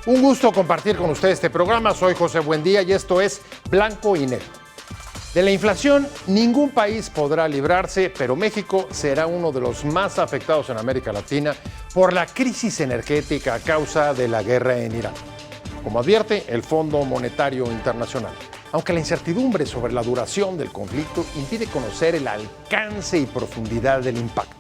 Un gusto compartir con ustedes este programa. Soy José Buendía y esto es Blanco y Negro. De la inflación, ningún país podrá librarse, pero México será uno de los más afectados en América Latina por la crisis energética a causa de la guerra en Irán, como advierte el Fondo Monetario Internacional. Aunque la incertidumbre sobre la duración del conflicto impide conocer el alcance y profundidad del impacto.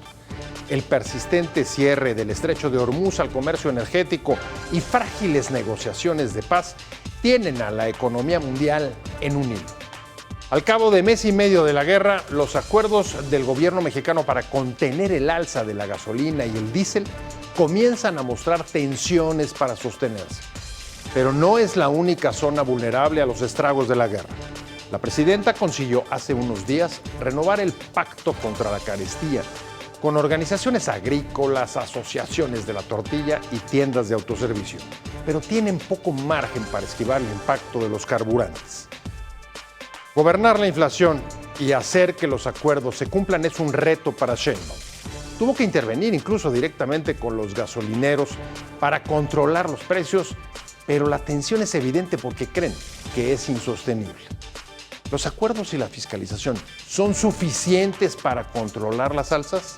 El persistente cierre del estrecho de Hormuz al comercio energético y frágiles negociaciones de paz tienen a la economía mundial en un hilo. Al cabo de mes y medio de la guerra, los acuerdos del gobierno mexicano para contener el alza de la gasolina y el diésel comienzan a mostrar tensiones para sostenerse. Pero no es la única zona vulnerable a los estragos de la guerra. La presidenta consiguió hace unos días renovar el pacto contra la carestía con organizaciones agrícolas, asociaciones de la tortilla y tiendas de autoservicio, pero tienen poco margen para esquivar el impacto de los carburantes. Gobernar la inflación y hacer que los acuerdos se cumplan es un reto para Sheinbaum. Tuvo que intervenir incluso directamente con los gasolineros para controlar los precios, pero la tensión es evidente porque creen que es insostenible. ¿Los acuerdos y la fiscalización son suficientes para controlar las alzas?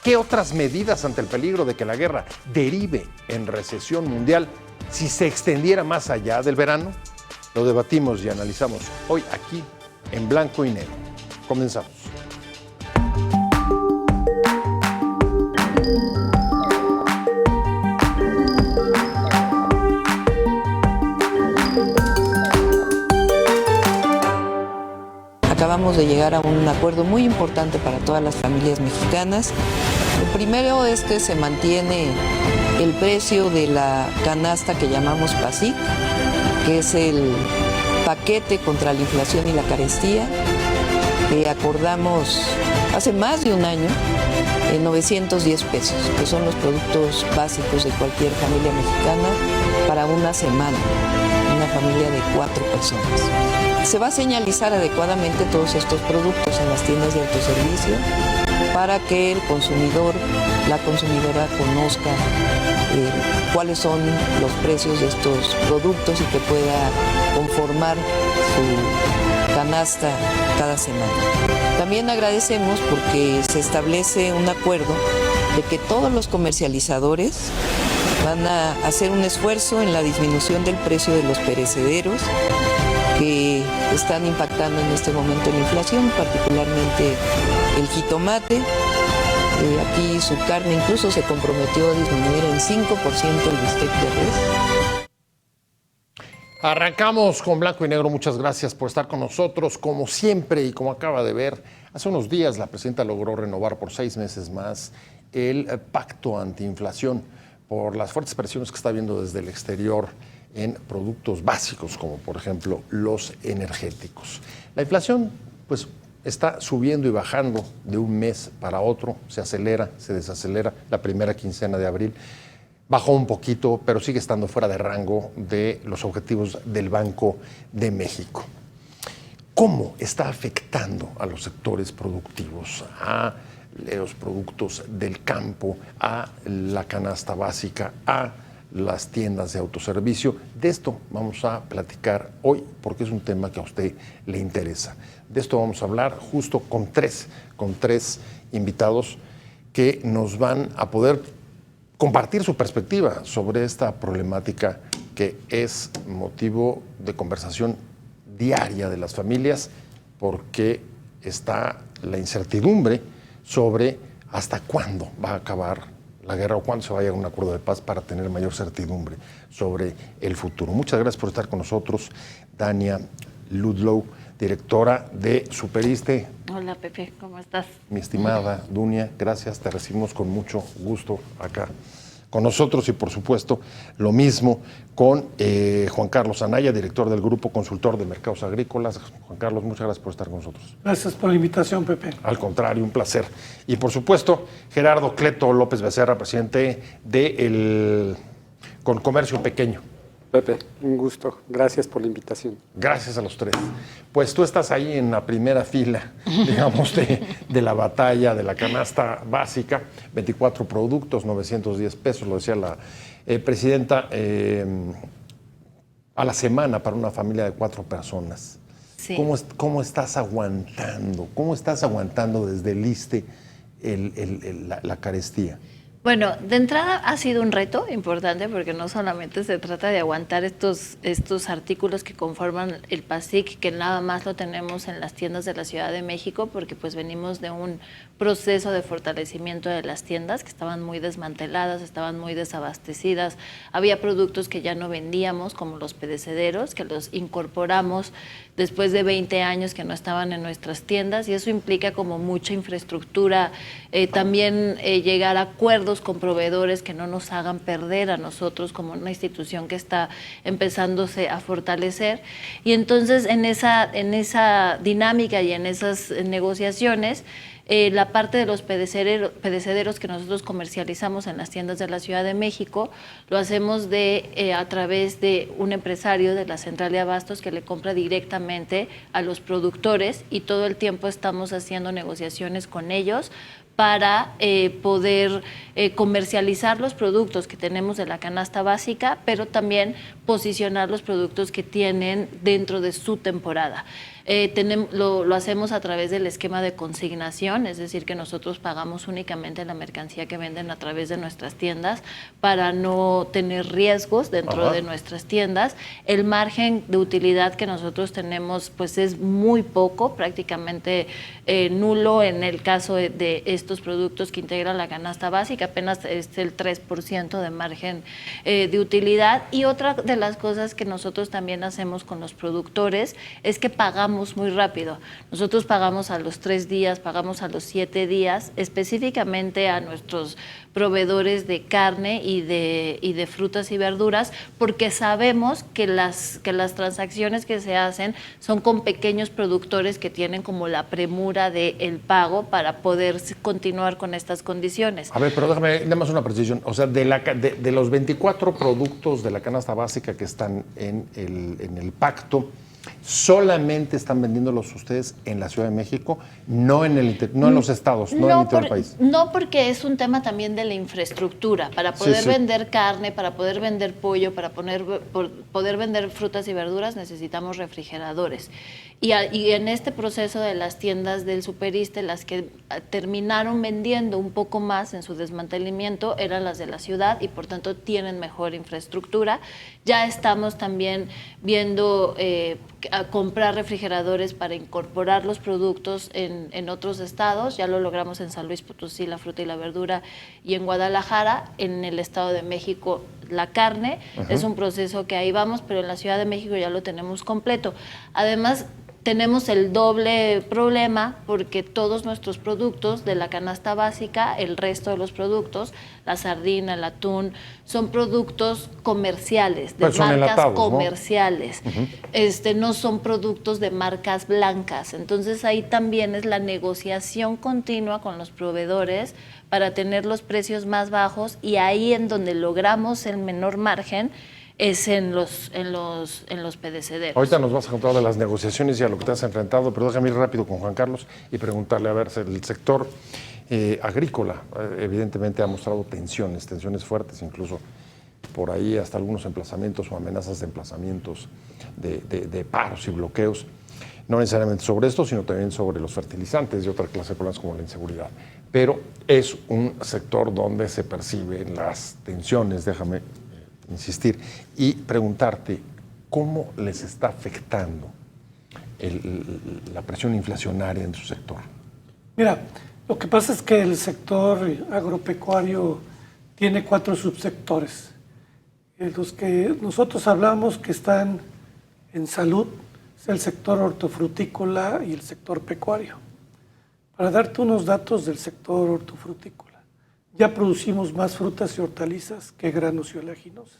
¿Qué otras medidas ante el peligro de que la guerra derive en recesión mundial si se extendiera más allá del verano? Lo debatimos y analizamos hoy aquí en Blanco y Negro. Comenzamos. Acabamos de llegar a un acuerdo muy importante para todas las familias mexicanas. Lo primero es que se mantiene el precio de la canasta que llamamos PASIC, que es el paquete contra la inflación y la carestía, que acordamos hace más de un año en 910 pesos, que son los productos básicos de cualquier familia mexicana para una semana, una familia de 4 personas. Se va a señalizar adecuadamente todos estos productos en las tiendas de autoservicio para que el consumidor, la consumidora conozca cuáles son los precios de estos productos y que pueda conformar su canasta cada semana. También agradecemos porque se establece un acuerdo de que todos los comercializadores van a hacer un esfuerzo en la disminución del precio de los perecederos que están impactando en este momento la inflación, particularmente el jitomate. Aquí su carne incluso se comprometió a disminuir en 5% el bistec de res. Arrancamos con Blanco y Negro. Muchas gracias por estar con nosotros. Como siempre y como acaba de ver, hace unos días la presidenta logró renovar por 6 meses más el pacto antiinflación por las fuertes presiones que está habiendo desde el exterior en productos básicos, como por ejemplo los energéticos. La inflación, pues, está subiendo y bajando de un mes para otro, se acelera, se desacelera. La primera quincena de abril bajó un poquito, pero sigue estando fuera de rango de los objetivos del Banco de México. ¿Cómo está afectando a los sectores productivos, a los productos del campo, a la canasta básica, a las tiendas de autoservicio? De esto vamos a platicar hoy porque es un tema que a usted le interesa. De esto vamos a hablar justo con tres invitados que nos van a poder compartir su perspectiva sobre esta problemática que es motivo de conversación diaria de las familias, porque está la incertidumbre sobre hasta cuándo va a acabar la guerra o cuándo se va a llegar a un acuerdo de paz para tener mayor certidumbre sobre el futuro. Muchas gracias por estar con nosotros, Dania Ludlow, directora de Superiste. Hola, Pepe, ¿cómo estás? Mi estimada Dunia, gracias, te recibimos con mucho gusto acá con nosotros y por supuesto lo mismo con Juan Carlos Anaya, director del Grupo Consultor de Mercados Agrícolas. Juan Carlos, muchas gracias por estar con nosotros. Gracias por la invitación, Pepe. Al contrario, un placer. Y por supuesto, Gerardo Cleto López Becerra, presidente de Con Comercio Pequeño. Pepe, un gusto. Gracias por la invitación. Gracias a los tres. Pues tú estás ahí en la primera fila, digamos, de la batalla de la canasta básica. 24 productos, 910 pesos, lo decía la presidenta, a la semana para una familia de 4 personas. Sí. ¿Cómo estás aguantando? ¿Cómo estás aguantando desde el ISSSTE la carestía? Bueno, de entrada ha sido un reto importante porque no solamente se trata de aguantar estos artículos que conforman el PASIC, que nada más lo tenemos en las tiendas de la Ciudad de México, porque pues venimos de un proceso de fortalecimiento de las tiendas que estaban muy desmanteladas, estaban muy desabastecidas. Había productos que ya no vendíamos, como los perecederos, que los incorporamos después de 20 años que no estaban en nuestras tiendas, y eso implica como mucha infraestructura, también llegar a acuerdos con proveedores que no nos hagan perder a nosotros como una institución que está empezándose a fortalecer. Y entonces en esa dinámica y en esas negociaciones, la parte de los perecederos que nosotros comercializamos en las tiendas de la Ciudad de México, lo hacemos a través de un empresario de la central de abastos que le compra directamente a los productores, y todo el tiempo estamos haciendo negociaciones con ellos para poder comercializar los productos que tenemos de la canasta básica, pero también posicionar los productos que tienen dentro de su temporada. Lo hacemos a través del esquema de consignación, es decir, que nosotros pagamos únicamente la mercancía que venden a través de nuestras tiendas para no tener riesgos dentro de nuestras tiendas. El margen de utilidad que nosotros tenemos pues es muy poco, prácticamente nulo en el caso de estos productos que integran la canasta básica, apenas es el 3% de margen de utilidad. Y otra de las cosas que nosotros también hacemos con los productores es que pagamos muy rápido. Nosotros pagamos a los 3 días, pagamos a los 7 días, específicamente a nuestros proveedores de carne y de frutas y verduras, porque sabemos que las transacciones que se hacen son con pequeños productores que tienen como la premura del pago para poder continuar con estas condiciones. A ver, pero déjame más una precisión. O sea, de los 24 productos de la canasta básica que están en el pacto, ¿solamente están vendiéndolos ustedes en la Ciudad de México, no en los estados, no en el interior del país? No, porque es un tema también de la infraestructura. Para poder vender carne, para poder vender pollo, para poder vender frutas y verduras, necesitamos refrigeradores. Y en este proceso de las tiendas del Superiste, las que terminaron vendiendo un poco más en su desmantelamiento eran las de la ciudad, y por tanto tienen mejor infraestructura. Ya estamos también viendo a comprar refrigeradores para incorporar los productos en otros estados. Ya lo logramos en San Luis Potosí, la fruta y la verdura, y en Guadalajara. En el Estado de México, la carne. Es un proceso que ahí vamos, pero en la Ciudad de México ya lo tenemos completo. Además, tenemos el doble problema porque todos nuestros productos de la canasta básica, el resto de los productos, la sardina, el atún, son productos comerciales, de marcas comerciales, ¿no? No son productos de marcas blancas. Entonces ahí también es la negociación continua con los proveedores para tener los precios más bajos, y ahí en donde logramos el menor margen es en los perecederos. Ahorita nos vas a contar de las negociaciones y a lo que te has enfrentado, pero déjame ir rápido con Juan Carlos y preguntarle, a ver, el sector agrícola evidentemente ha mostrado tensiones fuertes, incluso por ahí hasta algunos emplazamientos o amenazas de emplazamientos de paros y bloqueos, no necesariamente sobre esto, sino también sobre los fertilizantes y otra clase de problemas como la inseguridad. Pero es un sector donde se perciben las tensiones, déjame insistir, y preguntarte cómo les está afectando la presión inflacionaria en su sector. Mira, lo que pasa es que el sector agropecuario tiene 4 subsectores. Los que nosotros hablamos que están en salud es el sector hortofrutícola y el sector pecuario. Para darte unos datos del sector hortofrutícola, ya producimos más frutas y hortalizas que granos y oleaginosas.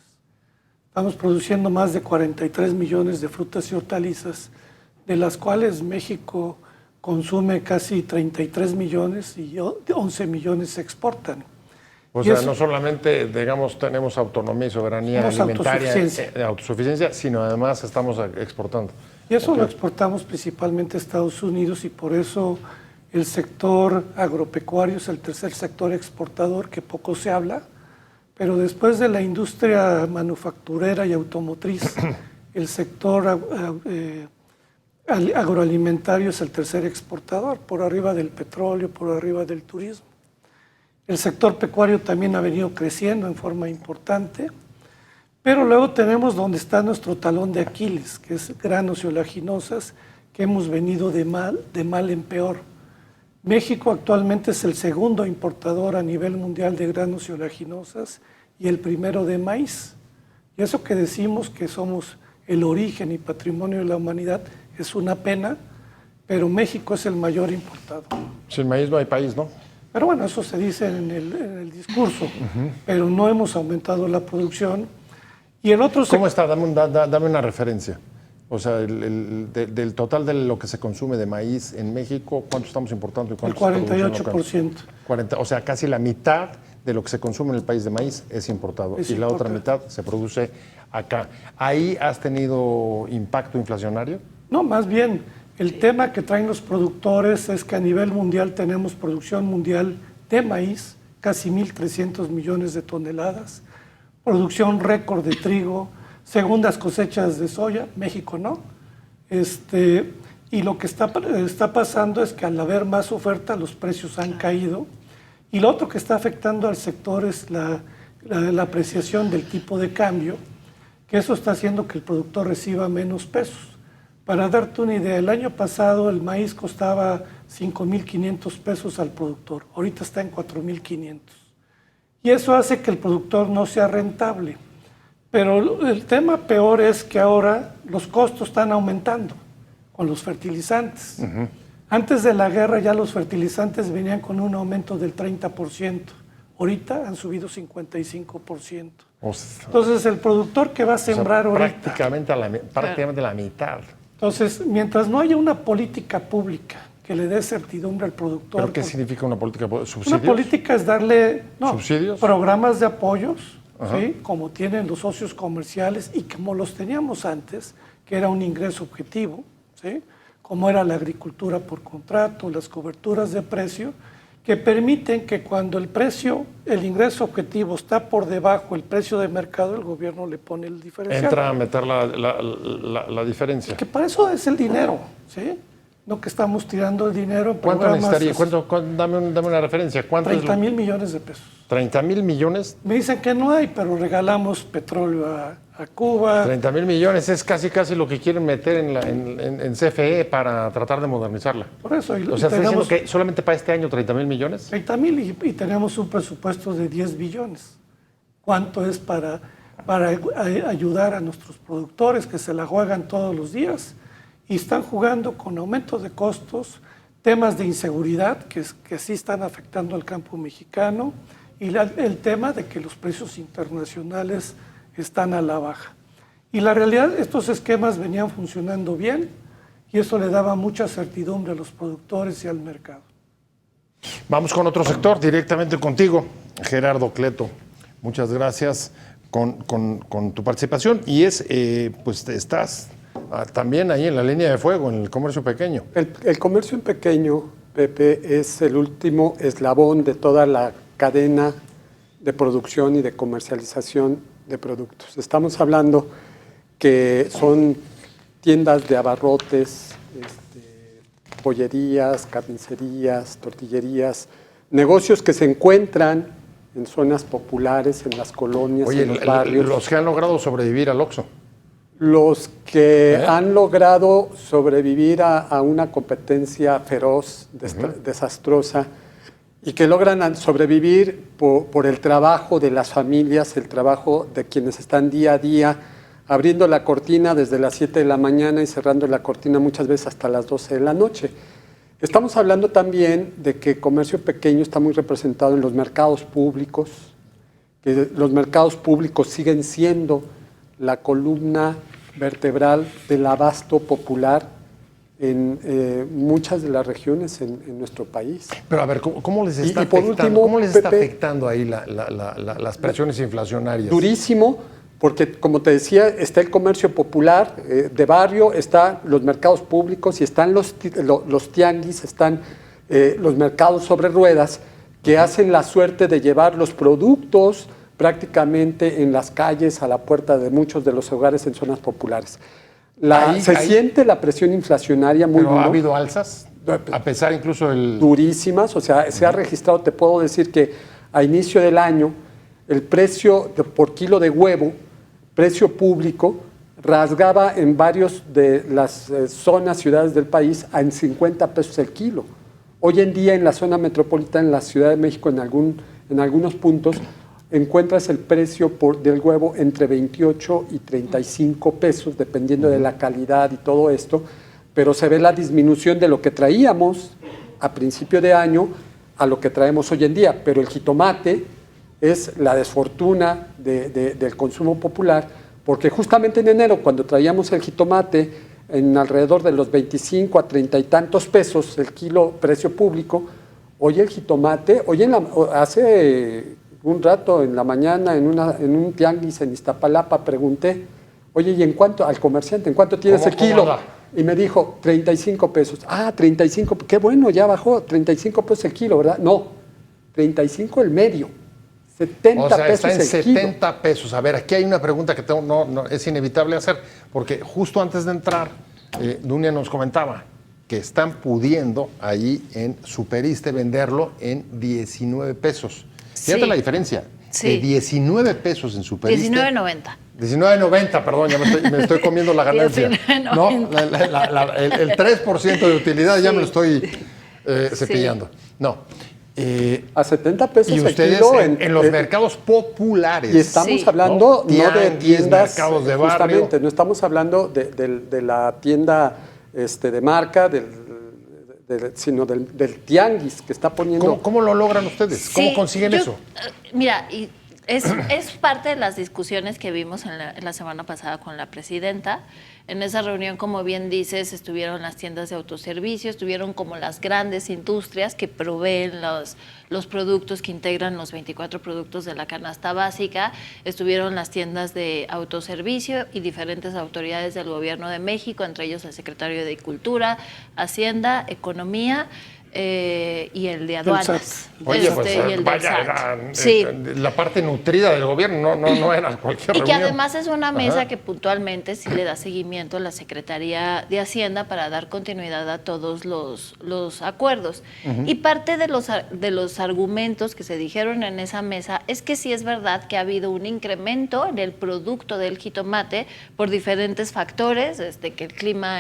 Estamos produciendo más de 43 millones de frutas y hortalizas, de las cuales México consume casi 33 millones y 11 millones se exportan. O sea, no solamente, digamos, tenemos autonomía y soberanía alimentaria, autosuficiencia, sino además estamos exportando. Y eso lo exportamos principalmente a Estados Unidos y por eso el sector agropecuario es el tercer sector exportador, que poco se habla, pero después de la industria manufacturera y automotriz, el sector agroalimentario es el tercer exportador, por arriba del petróleo, por arriba del turismo. El sector pecuario también ha venido creciendo en forma importante, pero luego tenemos donde está nuestro talón de Aquiles, que es granos y oleaginosas, que hemos venido de mal en peor. México actualmente es el segundo importador a nivel mundial de granos y oleaginosas y el primero de maíz. Y eso que decimos que somos el origen y patrimonio de la humanidad es una pena, pero México es el mayor importador. Sin maíz no hay país, ¿no? Pero bueno, eso se dice en el discurso, pero no hemos aumentado la producción. Y el otro ¿Cómo está? Dame una referencia. O sea, del total de lo que se consume de maíz en México, ¿cuánto estamos importando y cuánto? El 48%. 40, o sea, casi la mitad de lo que se consume en el país de maíz es importado y la otra mitad se produce acá. ¿Ahí has tenido impacto inflacionario? No, más bien, el tema que traen los productores es que a nivel mundial tenemos producción mundial de maíz, casi 1.300 millones de toneladas, producción récord de trigo, segundas cosechas de soya, México no. Y lo que está pasando es que al haber más oferta los precios han caído. Y lo otro que está afectando al sector es la apreciación del tipo de cambio, que eso está haciendo que el productor reciba menos pesos. Para darte una idea, el año pasado el maíz costaba 5.500 pesos al productor, ahorita está en 4.500. Y eso hace que el productor no sea rentable. Pero el tema peor es que ahora los costos están aumentando con los fertilizantes. Antes de la guerra ya los fertilizantes venían con un aumento del 30%. Ahorita han subido 55%. Entonces el productor que va a sembrar ahorita... Prácticamente la mitad. Entonces, mientras no haya una política pública que le dé certidumbre al productor... ¿Pero qué significa una política pública? ¿Subsidios? Una política es darle ¿Subsidios? Programas de apoyos, ¿sí? Como tienen los socios comerciales y como los teníamos antes, que era un ingreso objetivo, ¿sí? Como era la agricultura por contrato, las coberturas de precio, que permiten que cuando el ingreso objetivo está por debajo del precio de mercado, el gobierno le pone el diferencial. Entra a meter la diferencia. Que para eso es el dinero, ¿sí? No que estamos tirando el dinero en ¿Cuánto necesitaría? Dame una referencia. 30,000 millones de pesos. ¿30,000 millones? Me dicen que no hay, pero regalamos petróleo a Cuba. 30,000 millones es casi lo que quieren meter en CFE para tratar de modernizarla. Por eso. O sea, ¿estás diciendo que solamente para este año 30,000 millones? 30,000 y tenemos un presupuesto de 10 billones. ¿Cuánto es para ayudar a nuestros productores que se la juegan todos los días y están jugando con aumentos de costos, temas de inseguridad que sí están afectando al campo mexicano y el tema de que los precios internacionales están a la baja? Y la realidad, estos esquemas venían funcionando bien y eso le daba mucha certidumbre a los productores y al mercado. Vamos con otro sector, directamente contigo, Gerardo Cleto. Muchas gracias con tu participación y pues estás también ahí en la línea de fuego, en el comercio pequeño. El comercio en pequeño, Pepe, es el último eslabón de toda la cadena de producción y de comercialización de productos. Estamos hablando que son tiendas de abarrotes, pollerías, carnicerías, tortillerías, negocios que se encuentran en zonas populares, en las colonias, en los barrios. Los que han logrado sobrevivir al Oxxo. Los que han logrado sobrevivir a una competencia feroz, desastrosa, y que logran sobrevivir por el trabajo de las familias, el trabajo de quienes están día a día, abriendo la cortina desde las 7 de la mañana y cerrando la cortina muchas veces hasta las 12 de la noche. Estamos hablando también de que el comercio pequeño está muy representado en los mercados públicos, que los mercados públicos siguen siendo la columna vertebral del abasto popular en muchas de las regiones en nuestro país. Pero a ver, ¿cómo les está, Y por afectando, último, ¿cómo les está Pepe, afectando ahí las presiones inflacionarias? Durísimo, porque como te decía, está el comercio popular de barrio, están los mercados públicos y están los tianguis, están los mercados sobre ruedas que hacen la suerte de llevar los productos prácticamente en las calles a la puerta de muchos de los hogares en zonas populares. Se siente la presión inflacionaria muy ¿Pero ha duro. habido alzas? A pesar incluso del... Durísimas, o sea, se ha registrado, te puedo decir que a inicio del año el precio por kilo de huevo, precio público, rasgaba en varios de las zonas, ciudades del país, en 50 pesos el kilo. Hoy en día en la zona metropolitana, en la Ciudad de México, en algunos puntos, encuentras el precio del huevo entre 28 y 35 pesos, dependiendo de la calidad y todo esto, pero se ve la disminución de lo que traíamos a principio de año a lo que traemos hoy en día. Pero el jitomate es la desfortuna del consumo popular, porque justamente en enero, cuando traíamos el jitomate en alrededor de los 25 a 30 y tantos pesos el kilo precio público, hoy el jitomate, hace un rato en la mañana en un tianguis en Iztapalapa pregunté, oye, ¿y en cuánto, al comerciante, en cuánto tienes el kilo? ¿Cómo anda? Y me dijo, 35 pesos. Ah, 35, qué bueno, ya bajó, 35 pesos el kilo, ¿verdad? No, 35 el medio, 70 o sea, pesos está en el kilo. 70 pesos. A ver, aquí hay una pregunta que es inevitable hacer, porque justo antes de entrar, Dunia nos comentaba que están pudiendo allí en Superiste venderlo en 19 pesos. Fíjate Sí. la diferencia. Sí. De 19 pesos en Superiste. 19.90. 19.90, perdón, ya me estoy comiendo la ganancia. 19.90. No, el 3% de utilidad ya me lo estoy cepillando. No. A 70 pesos Y el ustedes kilo en los mercados populares. Y estamos Sí. hablando ¿No? no de Tianguis, tiendas, mercados de barrio. justamente, no estamos hablando de la tienda de marca, sino del tianguis que está poniendo. ¿Cómo lo logran ustedes? ¿Cómo Sí, consiguen eso? Mira, y es parte de las discusiones que vimos en la semana pasada con la presidenta. En esa reunión, como bien dices, estuvieron las tiendas de autoservicio, estuvieron como las grandes industrias que proveen los productos que integran los 24 productos de la canasta básica, estuvieron las tiendas de autoservicio y diferentes autoridades del Gobierno de México, entre ellos el secretario de Cultura, Hacienda, Economía, y el de aduanas. Oye, pues y el del vaya, SAT. era Sí. la parte nutrida del gobierno, no era cualquier Y que reunión. además es una mesa Ajá. que puntualmente sí le da seguimiento a la Secretaría de Hacienda para dar continuidad a todos los acuerdos. Y parte de los argumentos que se dijeron en esa mesa es que sí es verdad que ha habido un incremento en el producto del jitomate por diferentes factores, que el clima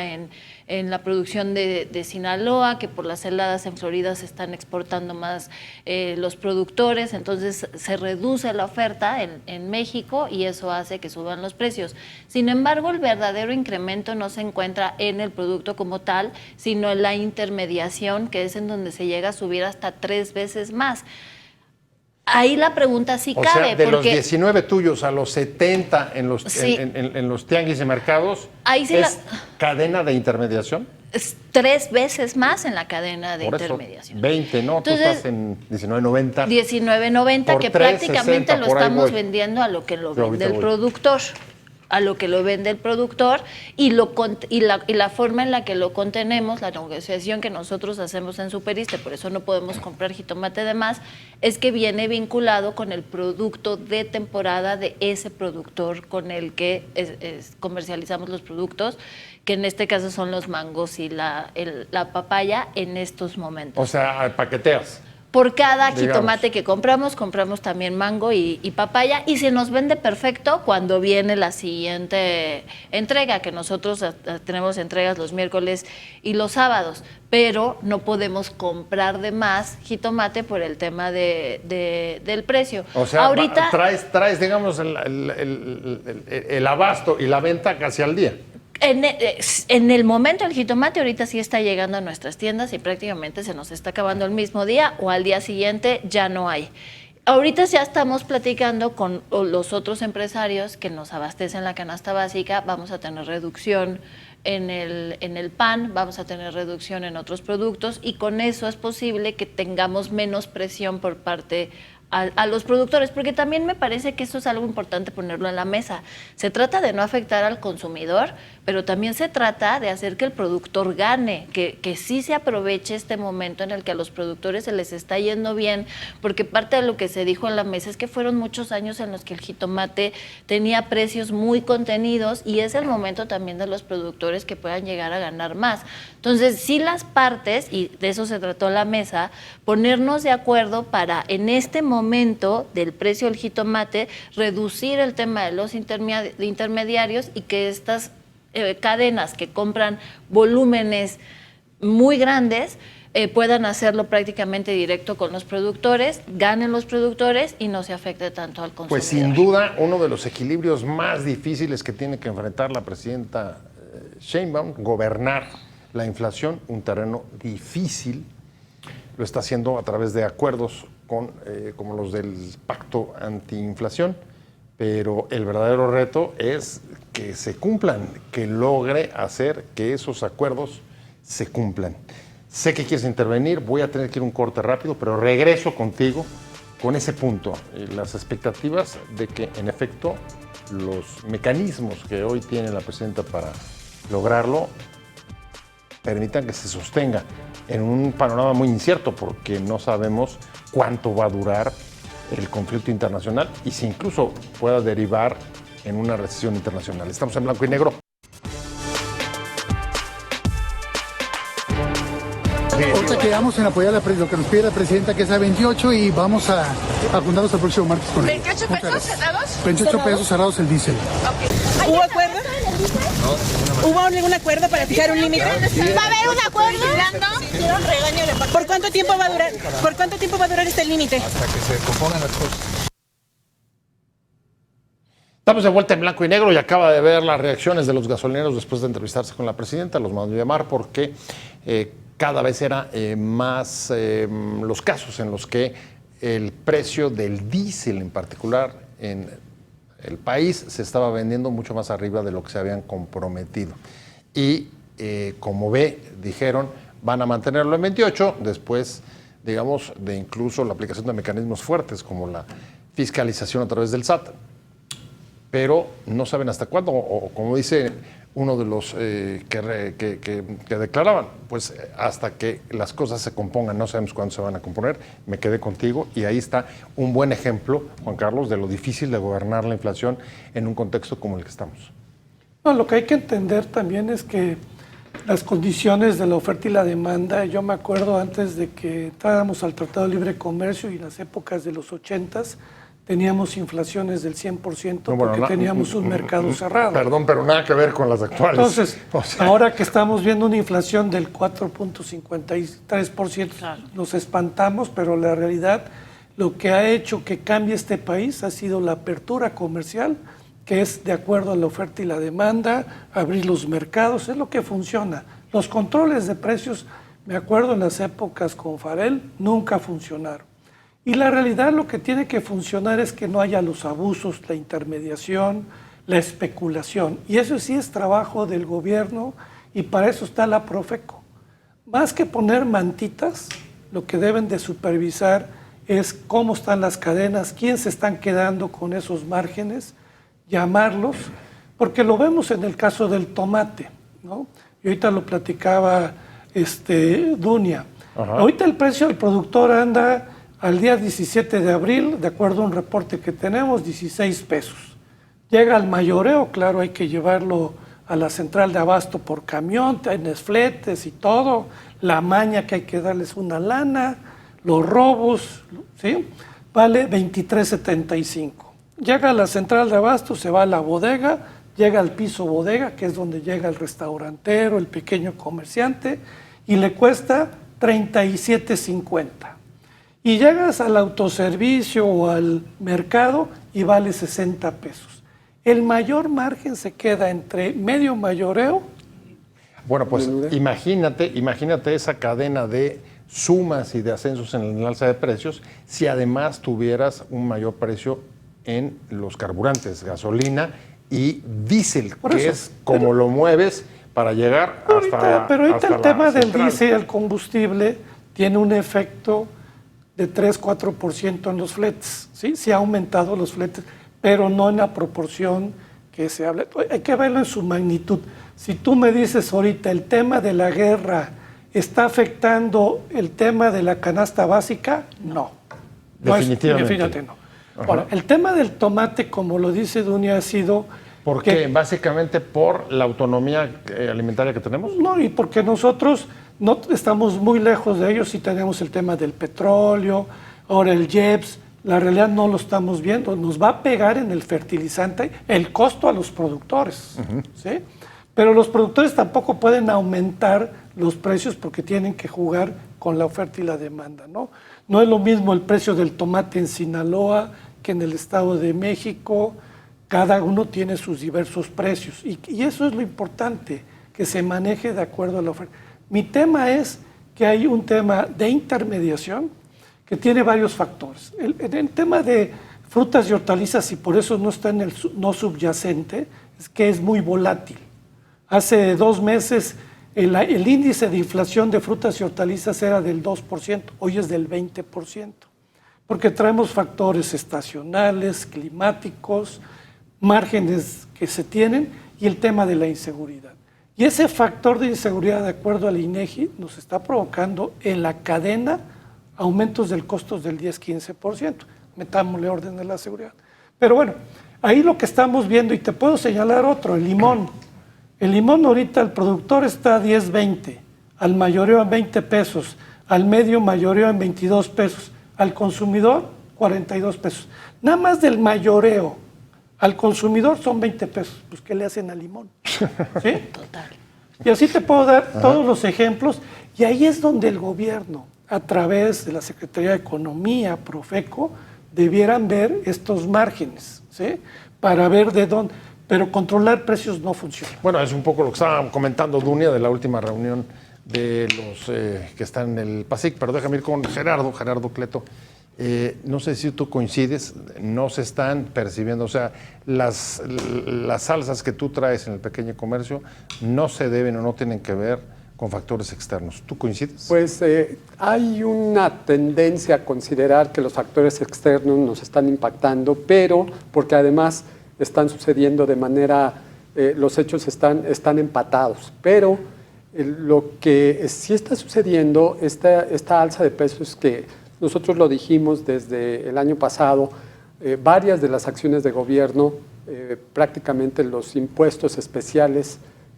en la producción de Sinaloa, que por las heladas en Florida se están exportando más los productores, entonces se reduce la oferta en México y eso hace que suban los precios. Sin embargo, el verdadero incremento no se encuentra en el producto como tal, sino en la intermediación, que es en donde se llega a subir hasta 3 veces más. Ahí la pregunta sí O cabe, sea, de los porque 19 tuyos a los 70 en los, Sí. en los tianguis y mercados, Ahí sí ¿es cadena de intermediación? es 3 veces más en la cadena de Por eso, intermediación. 20, ¿no? Tú Entonces, estás en 19.90. 19.90, Por que 3.60 prácticamente lo por ahí estamos voy. vendiendo a lo que lo Yo vende ahorita el voy. productor, a lo que lo vende el productor y la forma en la que lo contenemos, la negociación que nosotros hacemos en Superiste, por eso no podemos comprar jitomate de más, es que viene vinculado con el producto de temporada de ese productor con el que comercializamos los productos, que en este caso son los mangos y la papaya en estos momentos. O sea, paqueteas. Por cada Digamos. jitomate que compramos también mango y papaya y se nos vende perfecto cuando viene la siguiente entrega, que nosotros tenemos entregas los miércoles y los sábados, pero no podemos comprar de más jitomate por el tema del precio. O sea, ahorita traes digamos, el abasto y la venta casi al día. en el momento el jitomate ahorita sí está llegando a nuestras tiendas y prácticamente se nos está acabando el mismo día o al día siguiente ya no hay. Ahorita ya estamos platicando con los otros empresarios que nos abastecen la canasta básica, vamos a tener reducción en el pan, vamos a tener reducción en otros productos y con eso es posible que tengamos menos presión por parte a los productores, porque también me parece que eso es algo importante ponerlo en la mesa. Se trata de no afectar al consumidor, pero también se trata de hacer que el productor gane, que sí se aproveche este momento en el que a los productores se les está yendo bien, porque parte de lo que se dijo en la mesa es que fueron muchos años en los que el jitomate tenía precios muy contenidos y es el momento también de los productores que puedan llegar a ganar más. Entonces, sí las partes, y de eso se trató la mesa, ponernos de acuerdo para en este momento del precio del jitomate reducir el tema de los intermediarios y que estas cadenas que compran volúmenes muy grandes puedan hacerlo prácticamente directo con los productores, ganen los productores y no se afecte tanto al consumidor. Pues sin duda uno de los equilibrios más difíciles que tiene que enfrentar la presidenta Sheinbaum, gobernar la inflación, un terreno difícil, lo está haciendo a través de acuerdos como los del pacto antiinflación, pero el verdadero reto es que se cumplan, que logre hacer que esos acuerdos se cumplan. Sé que quieres intervenir, voy a tener que ir un corte rápido, pero regreso contigo con ese punto, las expectativas de que en efecto los mecanismos que hoy tiene la presidenta para lograrlo permitan que se sostenga en un panorama muy incierto, porque no sabemos cuánto va a durar el conflicto internacional y si incluso pueda derivar en una recesión internacional. Estamos en Blanco y Negro. Ahorita quedamos en apoyar lo que nos pide la presidenta, que es a 28, y vamos a juntarnos el próximo martes con ella. ¿28 pesos cerrados? 28 pesos cerrados el diésel. Okay. ¿Hubo acuerdo? No. ¿Hubo algún acuerdo para fijar un límite? ¿Va a haber un acuerdo? ¿Por cuánto tiempo va a durar? ¿Por cuánto tiempo va a durar este límite? Hasta que se compongan las cosas. Estamos de vuelta en Blanco y Negro y acaba de ver las reacciones de los gasolineros después de entrevistarse con la presidenta. Los mandó a llamar porque cada vez era más los casos en los que el precio del diésel en particular en el país se estaba vendiendo mucho más arriba de lo que se habían comprometido. Y como dijeron, van a mantenerlo en 28 después, digamos, de incluso la aplicación de mecanismos fuertes como la fiscalización a través del SAT. Pero no saben hasta cuándo, o como dice uno de los que declaraban, pues hasta que las cosas se compongan, no sabemos cuándo se van a componer. Me quedé contigo y ahí está un buen ejemplo, Juan Carlos, de lo difícil de gobernar la inflación en un contexto como el que estamos. No, lo que hay que entender también es que las condiciones de la oferta y la demanda, yo me acuerdo antes de que entráramos al Tratado de Libre Comercio y en las épocas de los 80s, teníamos inflaciones del 100% porque teníamos un mercado cerrado. Perdón, pero nada que ver con las actuales. Entonces, ahora que estamos viendo una inflación del 4.53%, claro, nos espantamos, pero la realidad, lo que ha hecho que cambie este país ha sido la apertura comercial, que es de acuerdo a la oferta y la demanda, abrir los mercados, es lo que funciona. Los controles de precios, me acuerdo en las épocas con Farel, nunca funcionaron. Y la realidad lo que tiene que funcionar es que no haya los abusos, la intermediación, la especulación. Y eso sí es trabajo del gobierno y para eso está la Profeco. Más que poner mantitas, lo que deben de supervisar es cómo están las cadenas, quién se están quedando con esos márgenes, llamarlos, porque lo vemos en el caso del tomate, ¿no? Y ahorita lo platicaba Dunia. Ajá. Ahorita el precio del productor anda al día 17 de abril, de acuerdo a un reporte que tenemos, 16 pesos. Llega al mayoreo, claro, hay que llevarlo a la central de abasto por camión, tienes fletes y todo, la maña que hay que darles una lana, los robos, ¿sí? Vale 23.75. Llega a la central de abasto, se va a la bodega, llega al piso bodega, que es donde llega el restaurantero, el pequeño comerciante, y le cuesta 37.50. Y llegas al autoservicio o al mercado y vale 60 pesos. El mayor margen se queda entre medio mayoreo. Bueno, pues imagínate esa cadena de sumas y de ascensos en el alza de precios si además tuvieras un mayor precio en los carburantes, gasolina y diésel, que es como lo mueves para llegar Pero ahorita el tema del central. diésel, el combustible, tiene un efecto de 3-4% en los fletes. ¿Sí? Ha aumentado los fletes, pero no en la proporción que se habla. Hay que verlo en su magnitud. Si tú me dices ahorita el tema de la guerra está afectando el tema de la canasta básica, no. Definitivamente No. Ahora, el tema del tomate, como lo dice Dunia, ha sido... ¿Por qué? ¿Básicamente por la autonomía alimentaria que tenemos? No, y porque nosotros no estamos muy lejos de ellos y tenemos el tema del petróleo, ahora el IEPS, la realidad no lo estamos viendo, nos va a pegar en el fertilizante el costo a los productores, ¿sí? Pero los productores tampoco pueden aumentar los precios porque tienen que jugar con la oferta y la demanda, ¿no? No es lo mismo el precio del tomate en Sinaloa que en el Estado de México. Cada uno tiene sus diversos precios y eso es lo importante, que se maneje de acuerdo a la oferta. Mi tema es que hay un tema de intermediación que tiene varios factores. El tema de frutas y hortalizas, y por eso no está en el no subyacente, es que es muy volátil. Hace 2 meses el índice de inflación de frutas y hortalizas era del 2%, hoy es del 20%, porque traemos factores estacionales, climáticos, márgenes que se tienen y el tema de la inseguridad. Y ese factor de inseguridad, de acuerdo al INEGI, nos está provocando en la cadena aumentos del costo del 10-15%. Metámosle orden de la seguridad. Pero bueno, ahí lo que estamos viendo, y te puedo señalar otro, el limón. El limón ahorita el productor está a 10.20, al mayoreo en 20 pesos, al medio mayoreo en 22 pesos, al consumidor 42 pesos. Nada más del mayoreo al consumidor son 20 pesos. Pues, ¿qué le hacen al limón? ¿Sí? Total. Y así te puedo dar todos los ejemplos. Y ahí es donde el gobierno, a través de la Secretaría de Economía, Profeco, debieran ver estos márgenes, ¿sí? Para ver de dónde. Pero controlar precios no funciona. Bueno, es un poco lo que estaba comentando Dunia de la última reunión de los que están en el PASIC, pero déjame ir con Gerardo Cleto. No sé si tú coincides, no se están percibiendo, o sea, las alzas que tú traes en el pequeño comercio no se deben o no tienen que ver con factores externos. ¿Tú coincides? Pues hay una tendencia a considerar que los factores externos nos están impactando, pero porque además están sucediendo de manera, los hechos están empatados, pero lo que sí está sucediendo, esta alza de precios que nosotros lo dijimos desde el año pasado, varias de las acciones de gobierno, prácticamente los impuestos especiales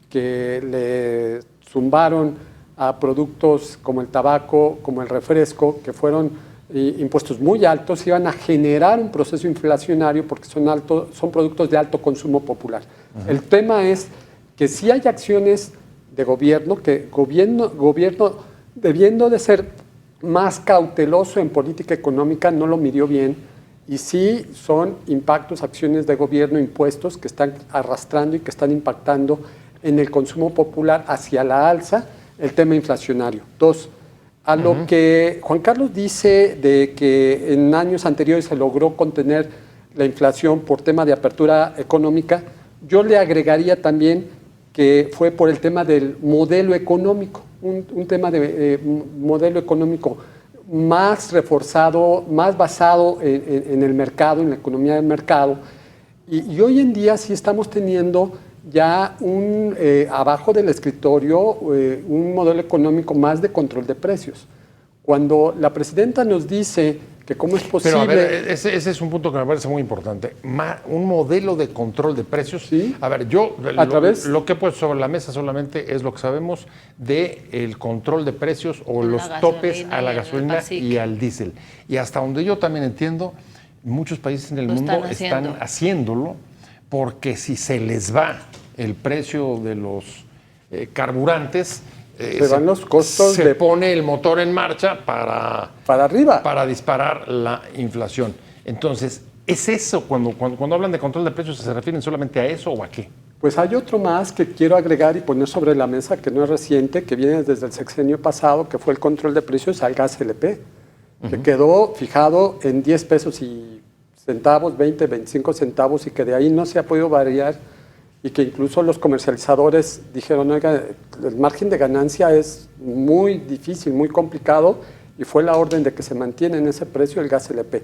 que le zumbaron a productos como el tabaco, como el refresco, que fueron impuestos muy altos, iban a generar un proceso inflacionario porque son productos de alto consumo popular. El tema es que sí hay acciones de gobierno, que gobierno debiendo de ser más cauteloso en política económica, no lo midió bien, y sí son impactos, acciones de gobierno, impuestos que están arrastrando y que están impactando en el consumo popular hacia la alza, el tema inflacionario. 2, a lo que Juan Carlos dice de que en años anteriores se logró contener la inflación por tema de apertura económica, yo le agregaría también que fue por el tema del modelo económico, un tema de modelo económico más reforzado, más basado en el mercado, en la economía del mercado. Y hoy en día sí estamos teniendo ya abajo del escritorio un modelo económico más de control de precios. Cuando la presidenta nos dice que cómo es posible... Pero a ver, ese es un punto que me parece muy importante. Un modelo de control de precios. ¿Sí? A ver, yo lo que he puesto sobre la mesa solamente es lo que sabemos del control de precios o los topes a la gasolina y al diésel. Y hasta donde yo también entiendo, muchos países en el mundo están haciéndolo, porque si se les va el precio de los carburantes, se van los costos, se pone el motor en marcha para arriba, para disparar la inflación. Entonces, ¿es eso? Cuando hablan de control de precios, ¿se refieren solamente a eso o a qué? Pues hay otro más que quiero agregar y poner sobre la mesa, que no es reciente, que viene desde el sexenio pasado, que fue el control de precios al gas LP, que quedó fijado en 10 pesos y centavos, 20, 25 centavos, y que de ahí no se ha podido variar, y que incluso los comercializadores dijeron, oiga, el margen de ganancia es muy difícil, muy complicado, y fue la orden de que se mantiene en ese precio el gas LP.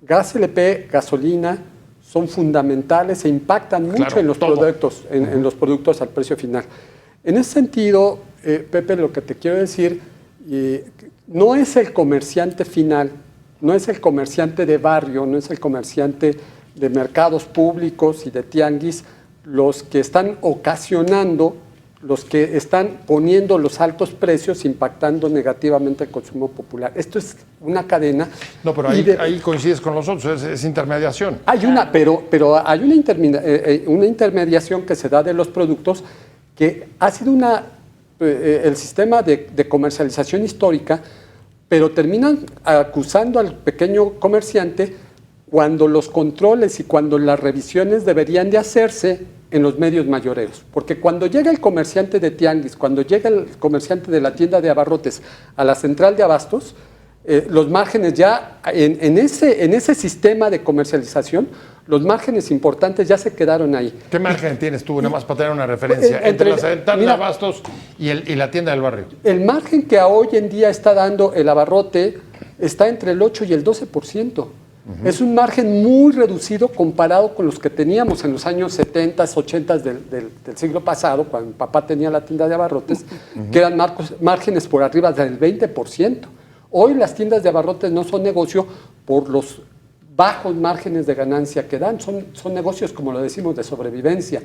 Gas LP, gasolina, son fundamentales e impactan mucho en los productos, en los productos al precio final. En ese sentido, Pepe, lo que te quiero decir, no es el comerciante final, no es el comerciante de barrio, no es el comerciante de mercados públicos y de tianguis los que están ocasionando, los que están poniendo los altos precios, impactando negativamente el consumo popular. Esto es una cadena. No, pero ahí coincides con nosotros, es intermediación. Hay una, pero hay una intermediación que se da de los productos que ha sido el sistema de comercialización histórica, pero terminan acusando al pequeño comerciante cuando los controles y cuando las revisiones deberían de hacerse en los medios mayoreros. Porque cuando llega el comerciante de tianguis, cuando llega el comerciante de la tienda de abarrotes a la central de abastos, los márgenes ya, en ese sistema de comercialización, los márgenes importantes ya se quedaron ahí. ¿Qué margen tienes tú, nada más para tener una referencia, entre la central de abastos y la tienda del barrio? El margen que hoy en día está dando el abarrote está entre el 8 y el 12%. Es un margen muy reducido comparado con los que teníamos en los años 70, 80 del siglo pasado, cuando mi papá tenía la tienda de abarrotes, que eran márgenes por arriba del 20%. Hoy las tiendas de abarrotes no son negocio por los bajos márgenes de ganancia que dan, son negocios, como lo decimos, de sobrevivencia.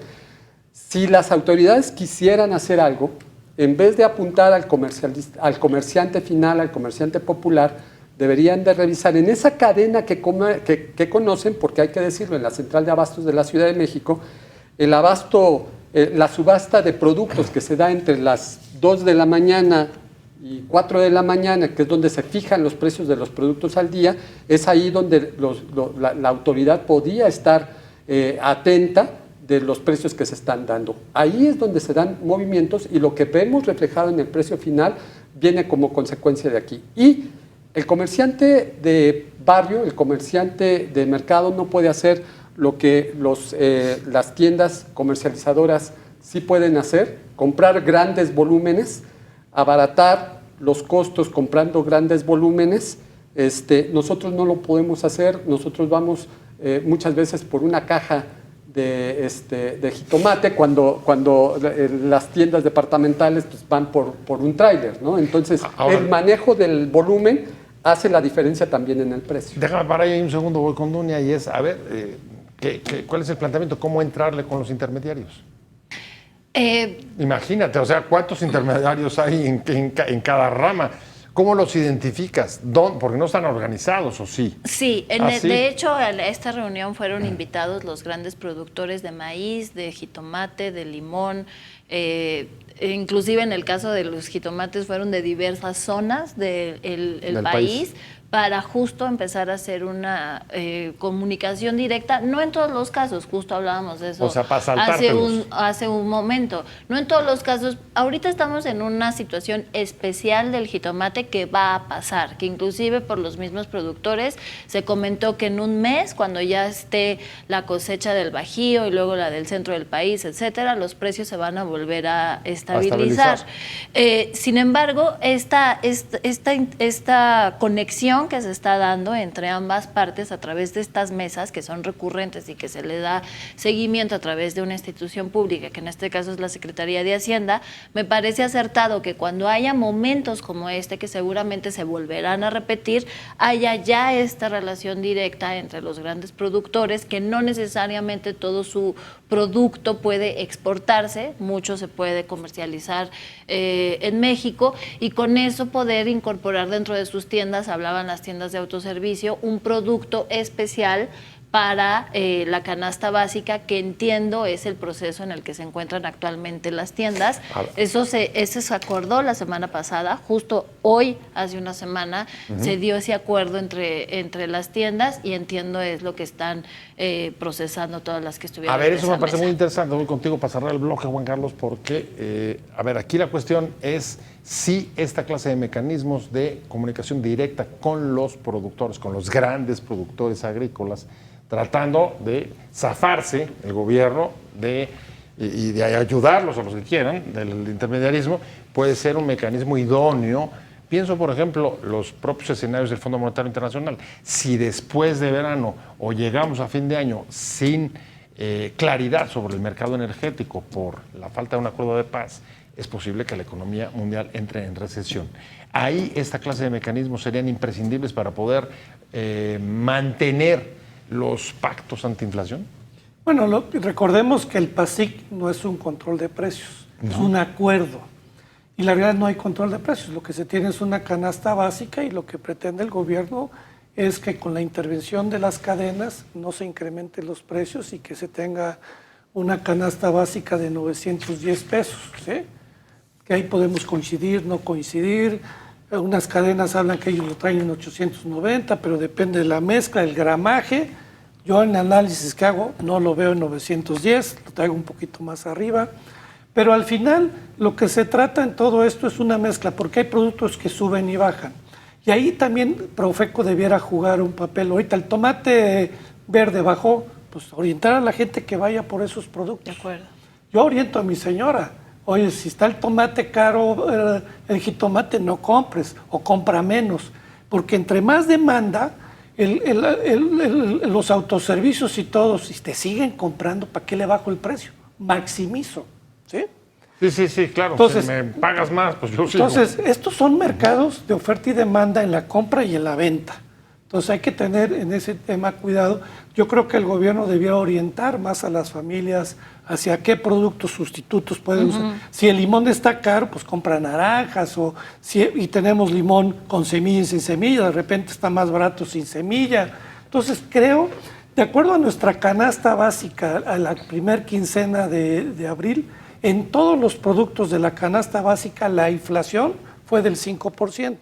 Si las autoridades quisieran hacer algo, en vez de apuntar al comerciante final, al comerciante popular, deberían de revisar en esa cadena que conocen, porque hay que decirlo, en la central de abastos de la Ciudad de México, el abasto, la subasta de productos que se da entre las 2 de la mañana y 4 de la mañana, que es donde se fijan los precios de los productos al día, es ahí donde la autoridad podía estar atenta de los precios que se están dando. Ahí es donde se dan movimientos y lo que vemos reflejado en el precio final viene como consecuencia de aquí. Y el comerciante de barrio, el comerciante de mercado no puede hacer lo que las tiendas comercializadoras sí pueden hacer, comprar grandes volúmenes, abaratar los costos comprando grandes volúmenes. Nosotros no lo podemos hacer, nosotros vamos muchas veces por una caja de jitomate cuando las tiendas departamentales pues, van por un tráiler, ¿no? Entonces, el manejo del volumen hace la diferencia también en el precio. Déjame parar ahí un segundo, voy con Dunia, y es, a ver, ¿cuál es el planteamiento? ¿Cómo entrarle con los intermediarios? Imagínate, o sea, ¿cuántos intermediarios hay en cada rama? ¿Cómo los identificas? Porque no están organizados, ¿o sí? Sí, de hecho a esta reunión fueron invitados los grandes productores de maíz, de jitomate, de limón, inclusive en el caso de los jitomates fueron de diversas zonas del país, para justo empezar a hacer una comunicación directa, no en todos los casos, justo hablábamos de eso, o sea, para saltártelos. hace un momento, no en todos los casos. Ahorita estamos en una situación especial del jitomate que va a pasar, que inclusive por los mismos productores se comentó que en un mes, cuando ya esté la cosecha del Bajío y luego la del centro del país, etcétera, los precios se van a volver a estabilizar. Sin embargo, esta conexión que se está dando entre ambas partes a través de estas mesas que son recurrentes y que se le da seguimiento a través de una institución pública, que en este caso es la Secretaría de Hacienda, me parece acertado que cuando haya momentos como este, que seguramente se volverán a repetir, haya ya esta relación directa entre los grandes productores, que no necesariamente todo su producto puede exportarse, mucho se puede comercializar en México, y con eso poder incorporar dentro de sus tiendas, hablaban las tiendas de autoservicio, un producto especial para la canasta básica, que entiendo es el proceso en el que se encuentran actualmente las tiendas. Eso se acordó la semana pasada, justo hoy, hace una semana, se dio ese acuerdo entre las tiendas, y entiendo es lo que están procesando todas las que estuvieron. A ver, en eso esa me parece mesa. muy interesante. Voy contigo para cerrar el bloque, Juan Carlos, porque, a ver, aquí la cuestión es si esta clase de mecanismos de comunicación directa con los productores, con los grandes productores agrícolas, tratando de zafarse el gobierno y de ayudarlos a los que quieran del intermediarismo, puede ser un mecanismo idóneo. Pienso, por ejemplo, los propios escenarios del Fondo Monetario Internacional. Si después de verano o llegamos a fin de año sin claridad sobre el mercado energético por la falta de un acuerdo de paz, es posible que la economía mundial entre en recesión. Ahí esta clase de mecanismos serían imprescindibles para poder mantener los pactos antiinflación. Bueno, recordemos que el PASIC no es un control de precios, es un acuerdo. Y la realidad no hay control de precios, lo que se tiene es una canasta básica, y lo que pretende el gobierno es que con la intervención de las cadenas no se incrementen los precios y que se tenga una canasta básica de 910 pesos, ¿sí? Que ahí podemos coincidir, no coincidir. Unas cadenas hablan que ellos lo traen en 890, pero depende de la mezcla, el gramaje. Yo en el análisis que hago no lo veo en 910, lo traigo un poquito más arriba. Pero al final lo que se trata en todo esto es una mezcla, porque hay productos que suben y bajan. Y ahí también Profeco debiera jugar un papel. Ahorita el tomate verde bajó, pues orientar a la gente que vaya por esos productos. De acuerdo. Yo oriento a mi señora. Oye, si está el tomate caro, el jitomate, no compres o compra menos. Porque entre más demanda, los autoservicios y todos, si te siguen comprando, ¿para qué le bajo el precio? Maximizo, ¿sí? Sí, claro. Entonces, si me pagas más, pues yo sigo. Entonces, estos son mercados de oferta y demanda en la compra y en la venta. Entonces hay que tener en ese tema cuidado. Yo creo que el gobierno debía orientar más a las familias hacia qué productos sustitutos pueden usar. Si el limón está caro, pues compra naranjas, y tenemos limón con semilla y sin semilla, de repente está más barato sin semilla. Entonces creo, de acuerdo a nuestra canasta básica, a la primer quincena de abril, en todos los productos de la canasta básica la inflación fue del 5%.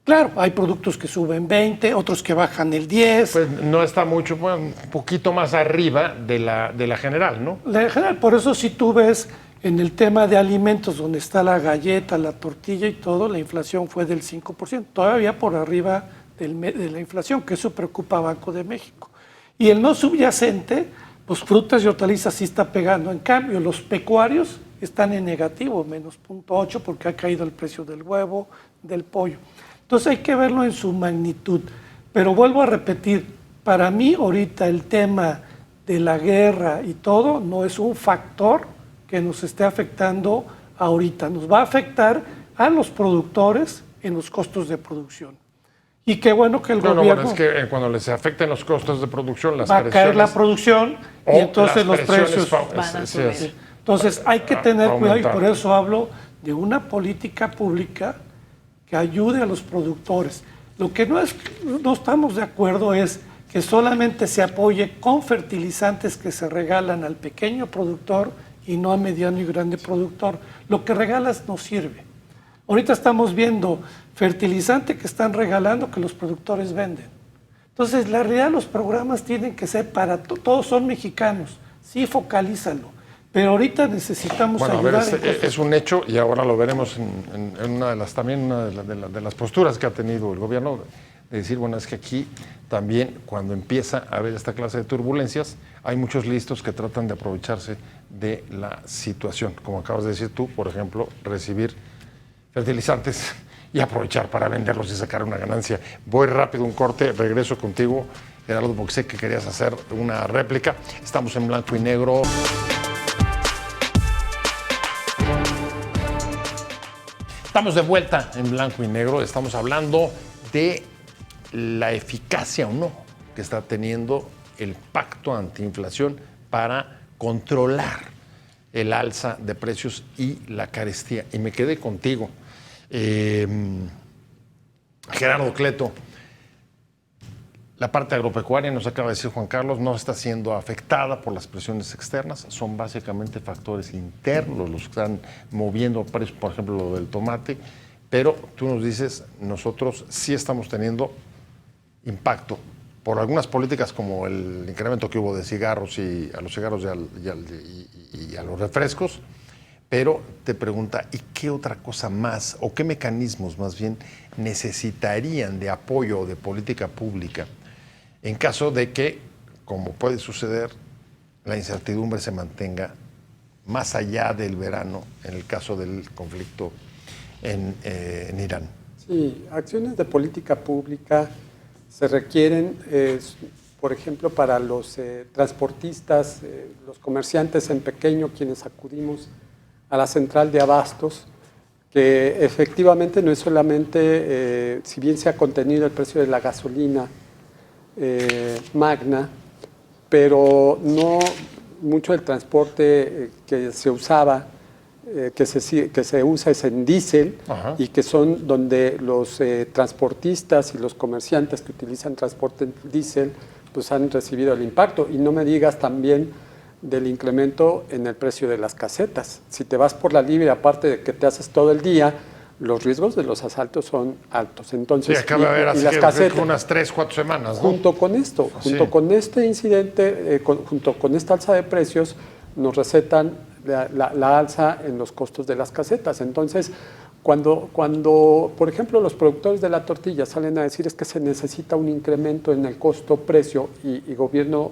Claro, hay productos que suben 20, otros que bajan el 10. Pues no está mucho, bueno, un poquito más arriba de la general, ¿no? La general, por eso si tú ves en el tema de alimentos, donde está la galleta, la tortilla y todo, la inflación fue del 5%, todavía por arriba de la inflación, que eso preocupa a Banco de México. Y el no subyacente, pues frutas y hortalizas sí está pegando. En cambio, los pecuarios están en negativo, menos 0.8, porque ha caído el precio del huevo, del pollo. Entonces hay que verlo en su magnitud. Pero vuelvo a repetir, para mí ahorita el tema de la guerra y todo no es un factor que nos esté afectando ahorita. Nos va a afectar a los productores en los costos de producción. Y qué bueno que el gobierno... No, es que cuando les afecten los costos de producción, las va a caer la producción y entonces los precios van a subir. Entonces hay que tener cuidado, y aumentar. por eso hablo de una política pública que ayude a los productores. Lo que no estamos de acuerdo es que solamente se apoye con fertilizantes que se regalan al pequeño productor y no al mediano y grande productor. Lo que regalas no sirve. Ahorita estamos viendo fertilizante que están regalando que los productores venden. Entonces, la realidad, los programas tienen que ser para todos, son mexicanos. Sí, focalízalo. Pero ahorita necesitamos ayudar. A ver, es un hecho, y ahora lo veremos en una de las posturas que ha tenido el gobierno, de decir, bueno, es que aquí también, cuando empieza a haber esta clase de turbulencias, hay muchos listos que tratan de aprovecharse de la situación. Como acabas de decir tú, por ejemplo, recibir fertilizantes y aprovechar para venderlos y sacar una ganancia. Voy rápido, un corte, regreso contigo, Gerardo, porque sé que querías hacer una réplica. Estamos en Blanco y Negro. Estamos de vuelta en Blanco y Negro. Estamos hablando de la eficacia o no que está teniendo el pacto antiinflación para controlar el alza de precios y la carestía. Y me quedé contigo, Gerardo Cleto. La parte agropecuaria, nos acaba de decir Juan Carlos, no está siendo afectada por las presiones externas, son básicamente factores internos los que están moviendo precios, por ejemplo, lo del tomate, pero tú nos dices, nosotros sí estamos teniendo impacto por algunas políticas como el incremento que hubo de cigarros y a los cigarros y a los refrescos, pero te pregunta, ¿y qué otra cosa más o qué mecanismos más bien necesitarían de apoyo o de política pública en caso de que, como puede suceder, la incertidumbre se mantenga más allá del verano en el caso del conflicto en Irán? Sí, acciones de política pública se requieren, por ejemplo, para los transportistas, los comerciantes en pequeño, quienes acudimos a la central de abastos, que efectivamente no es solamente, si bien se ha contenido el precio de la gasolina magna, pero no mucho del transporte que se usaba, que se usa es en diésel. Ajá. Y que son donde los transportistas y los comerciantes que utilizan transporte en diésel pues han recibido el impacto. Y no me digas también del incremento en el precio de las casetas. Si te vas por la libre, aparte de que te haces todo el día, los riesgos de los asaltos son altos. Entonces, sí, acaba de haber así las casetas, unas 3-4 semanas, ¿no? Junto con esto, junto con este incidente, junto con esta alza de precios, nos recetan la alza en los costos de las casetas. Entonces, cuando, por ejemplo, los productores de la tortilla salen a decir es que se necesita un incremento en el costo-precio y gobierno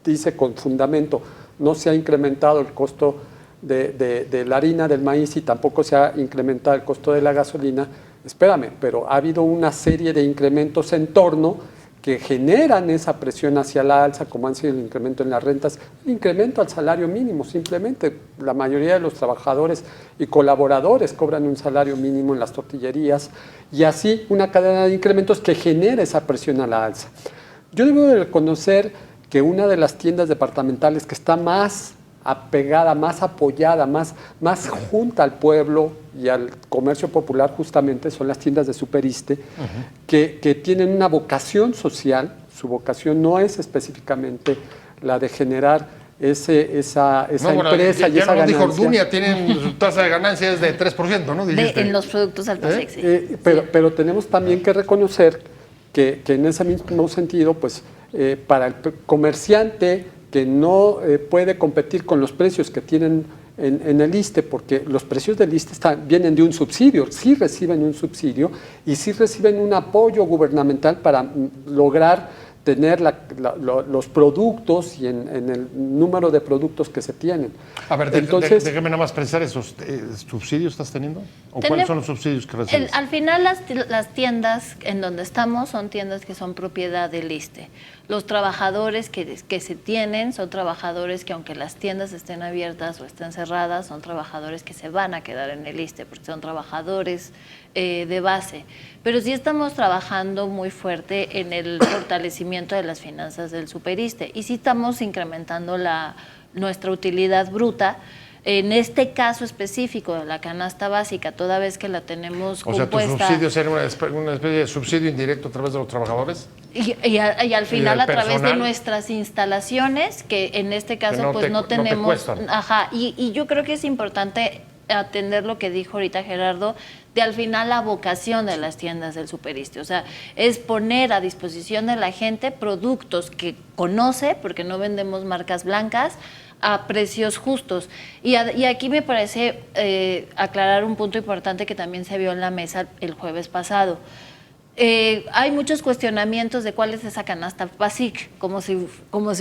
dice con fundamento, no se ha incrementado el costo de la harina, del maíz y tampoco se ha incrementado el costo de la gasolina, espérame, pero ha habido una serie de incrementos en torno que generan esa presión hacia la alza, como han sido el incremento en las rentas, el incremento al salario mínimo, simplemente la mayoría de los trabajadores y colaboradores cobran un salario mínimo en las tortillerías y así una cadena de incrementos que genera esa presión a la alza. Yo debo de reconocer que una de las tiendas departamentales que está más apegada, más apoyada, más junta al pueblo y al comercio popular justamente son las tiendas de Superiste, que tienen una vocación social. Su vocación no es específicamente la de generar esa empresa y esa ganancia. Dijo Orduña, tienen su tasa de ganancias de 3%, ¿no? En los productos Alpasec, sí. Pero tenemos también que reconocer que en ese mismo sentido, pues, para el comerciante que no puede competir con los precios que tienen en el ISSSTE, porque los precios del ISSSTE vienen de un subsidio, sí reciben un subsidio y sí reciben un apoyo gubernamental para lograr tener los productos y en el número de productos que se tienen. A ver, entonces, déjame nada más precisar, ¿esos subsidios estás teniendo? ¿O cuáles son los subsidios que recibes? Al final las tiendas en donde estamos son tiendas que son propiedad del ISSSTE. Los trabajadores que se tienen son trabajadores que aunque las tiendas estén abiertas o estén cerradas, son trabajadores que se van a quedar en el ISSSTE porque son trabajadores de base. Pero sí estamos trabajando muy fuerte en el fortalecimiento de las finanzas del Superiste y sí estamos incrementando nuestra utilidad bruta. En este caso específico de la canasta básica, toda vez que la tenemos compuesta... O sea, ¿tus subsidios eran una especie de subsidio indirecto a través de los trabajadores? Y al final a través de nuestras instalaciones, que en este caso pues no tenemos... Ajá, y yo creo que es importante atender lo que dijo ahorita Gerardo, de al final la vocación de las tiendas del Superiste. O sea, es poner a disposición de la gente productos que conoce, porque no vendemos marcas blancas, a precios justos. Y aquí me parece aclarar un punto importante que también se vio en la mesa el jueves pasado. Hay muchos cuestionamientos de cuál es esa canasta PASIC, como si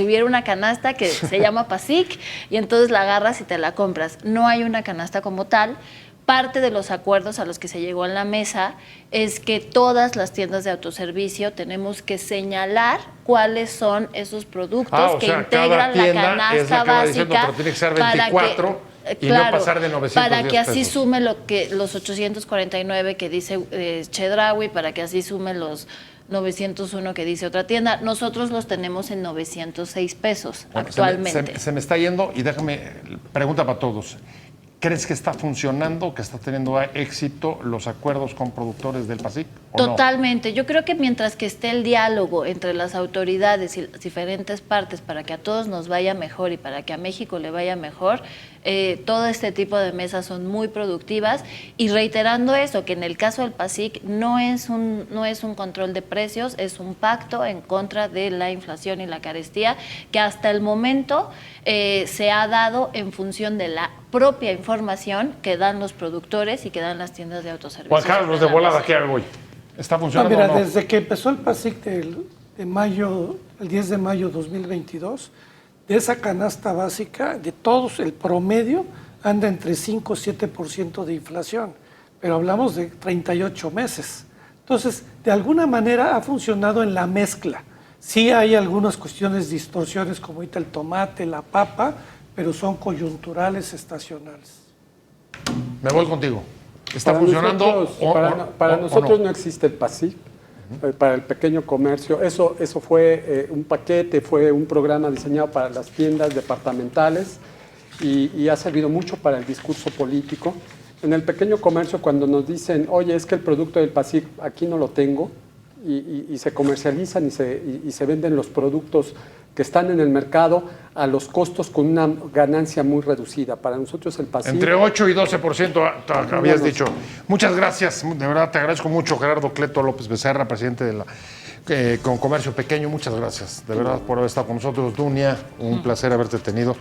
hubiera una canasta que se llama PASIC y entonces la agarras y te la compras. No hay una canasta como tal. Parte de los acuerdos a los que se llegó en la mesa es que todas las tiendas de autoservicio tenemos que señalar cuáles son esos productos que integran la canasta básica, tiene que ser 24 y no pasar de 910 para que así pesos. Sume los 849 que dice Chedraui, para que así sume los 901 que dice otra tienda. Nosotros los tenemos en 906 pesos actualmente. Se me está yendo y déjame, pregunta para todos. ¿Crees que está funcionando, que está teniendo éxito los acuerdos con productores del PASIC? Totalmente. No? Yo creo que mientras que esté el diálogo entre las autoridades y las diferentes partes para que a todos nos vaya mejor y para que a México le vaya mejor, todo este tipo de mesas son muy productivas. Y reiterando eso, que en el caso del PASIC no es un control de precios, es un pacto en contra de la inflación y la carestía, que hasta el momento se ha dado en función de la propia información que dan los productores y que dan las tiendas de autoservicio. Juan Carlos, de volada, ¿qué hago hoy? ¿Está funcionando mira, o no? Desde que empezó el PASIC el 10 de mayo de 2022, de esa canasta básica, de todos, el promedio anda entre 5 y 7% de inflación, pero hablamos de 38 meses. Entonces, de alguna manera ha funcionado en la mezcla. Sí hay algunas cuestiones, distorsiones, como ahorita el tomate, la papa, pero son coyunturales, estacionales. Me voy contigo. ¿Está funcionando para nosotros no? No existe el PASIC. Para el pequeño comercio, eso fue un paquete, fue un programa diseñado para las tiendas departamentales y ha servido mucho para el discurso político. En el pequeño comercio, cuando nos dicen, oye, es que el producto del PASIC aquí no lo tengo, y se comercializan y se venden los productos que están en el mercado a los costos con una ganancia muy reducida. Para nosotros el PASIC... Entre 8 y 12% habías dicho. Muchas gracias, de verdad te agradezco mucho, Gerardo Cleto López Becerra, presidente de la con Comercio Pequeño. Muchas gracias, de verdad, por haber estado con nosotros. Dunia, un placer haberte tenido.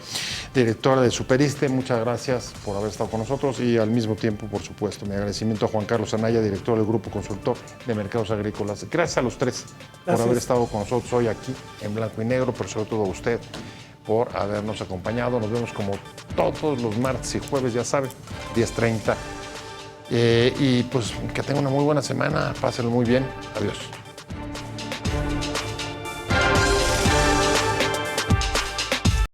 Directora de Superiste, muchas gracias por haber estado con nosotros y al mismo tiempo, por supuesto, mi agradecimiento a Juan Carlos Anaya, director del Grupo Consultor de Mercados Agrícolas. Gracias a los tres por haber estado con nosotros hoy aquí en Blanco y Negro, pero sobre todo a usted por habernos acompañado. Nos vemos como todos los martes y jueves, ya saben, 10:30. Y pues que tengan una muy buena semana, pásenlo muy bien. Adiós.